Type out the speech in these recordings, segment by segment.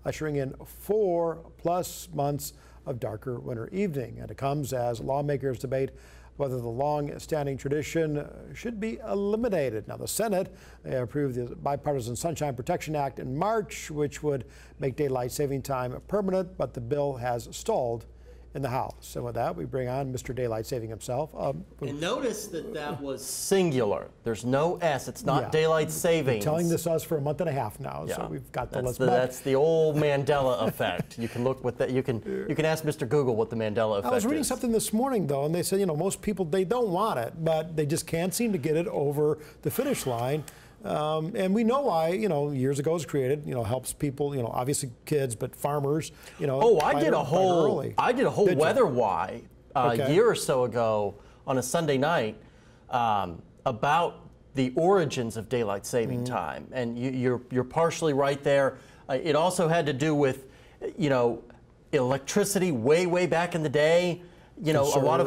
ushering in 4+ months of darker winter evening. And it comes as lawmakers debate whether the long-standing tradition should be eliminated. Now, the Senate approved the Bipartisan Sunshine Protection Act in March, which would make daylight saving time permanent, but the bill has stalled in the House. And with that, we bring on Mr. Daylight Saving himself. And notice that that was singular. There's no S. It's not daylight savings. Telling this us for a month and a half now, so we've got the list. That's the old Mandela effect. You can look with that. You can ask Mr. Google what the Mandela effect is. I was reading something this morning though, and they said, you know, most people, they don't want it, but they just can't seem to get it over the finish line. And we know why, you know, years ago it was created, you know, helps people, you know, obviously kids, but farmers, you know. Oh, I did a whole weather why a year or so ago on a Sunday night about the origins of daylight saving time. And you're partially right there. It also had to do with, you know, electricity way back in the day. You know, a lot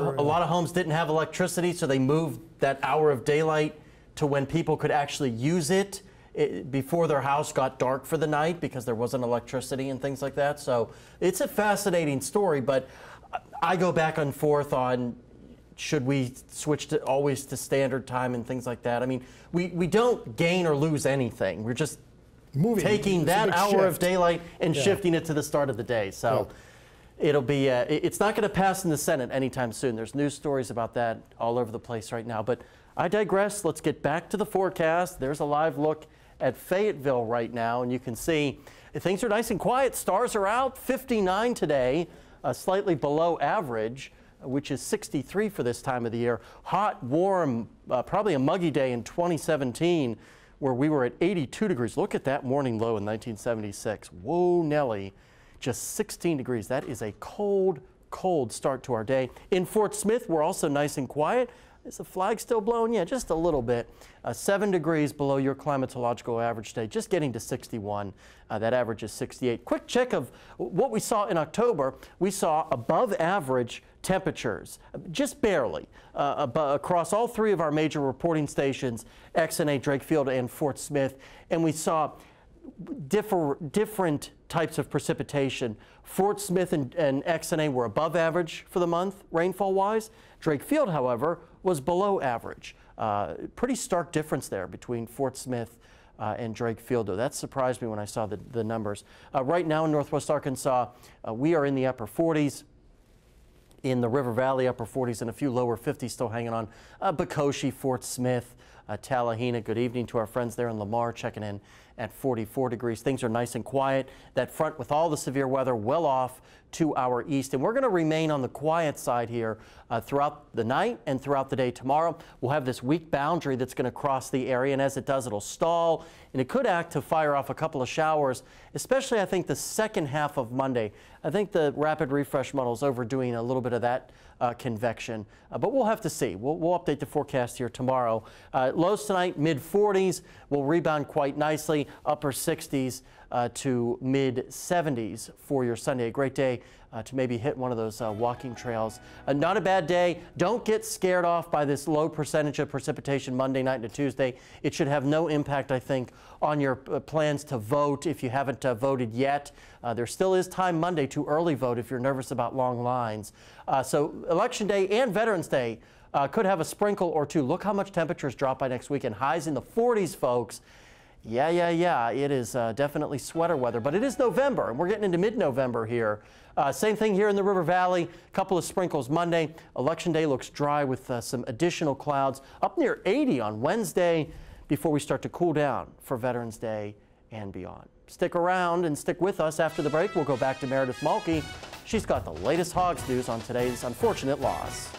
of homes didn't have electricity, so they moved that hour of daylight to when people could actually use it before their house got dark for the night because there wasn't electricity and things like that. So it's a fascinating story, but I go back and forth on should we switch to always to standard time and things like that. I mean, we don't gain or lose anything. We're just taking that hour of daylight and shifting it to the start of the day. So it'll be, it's not going to pass in the Senate anytime soon. There's news stories about that all over the place right now. But I digress. Let's get back to the forecast. There's a live look at Fayetteville right now, and you can see things are nice and quiet. Stars are out, 59 today, slightly below average, which is 63 for this time of the year. Hot, warm, probably a muggy day in 2017 where we were at 82 degrees. Look at that morning low in 1976. Whoa, Nelly, just 16 degrees. That is a cold, cold start to our day. In Fort Smith, we're also nice and quiet. Is the flag still blowing? Yeah, just a little bit. 7 degrees below your climatological average today, just getting to 61. That average is 68. Quick check of what we saw in October. We saw above average temperatures, just barely, across all three of our major reporting stations, XNA, Drakefield, and Fort Smith. And we saw different types of precipitation. Fort Smith and XNA were above average for the month, rainfall-wise. Drakefield, however, was below average. Pretty stark difference there between Fort Smith and Drakefield, though. That surprised me when I saw the numbers. Right now in Northwest Arkansas, we are in the upper 40s. In the River Valley, upper 40s, and a few lower 50s still hanging on. Bocoshe, Fort Smith, Tallahena. Good evening to our friends there in Lamar, checking in at 44 degrees. Things are nice and quiet. That front with all the severe weather well off to our east. And we're going to remain on the quiet side here throughout the night and throughout the day tomorrow. We'll have this weak boundary that's going to cross the area, and as it does, it'll stall, and it could act to fire off a couple of showers, especially, I think, the second half of Monday. I think the rapid refresh model is overdoing a little bit of that convection, but we'll have to see. We'll update the forecast here tomorrow. Lows tonight, mid-40s. Will rebound quite nicely, upper 60s to mid-70s for your Sunday. A great day to maybe hit one of those walking trails. Not a bad day. Don't get scared off by this low percentage of precipitation Monday night into Tuesday. It should have no impact, I think, on your plans to vote if you haven't voted yet. There still is time Monday to early vote if you're nervous about long lines. So Election Day and Veterans Day could have a sprinkle or two. Look how much temperatures drop by next weekend. Highs in the 40s, folks. Yeah. It is definitely sweater weather, but it is November, and we're getting into mid-November here. Same thing here in the River Valley. A couple of sprinkles Monday. Election Day looks dry with some additional clouds. Up near 80 on Wednesday before we start to cool down for Veterans Day and beyond. Stick around and stick with us. After the break, we'll go back to Meredith Mulkey. She's got the latest Hogs news on today's unfortunate loss.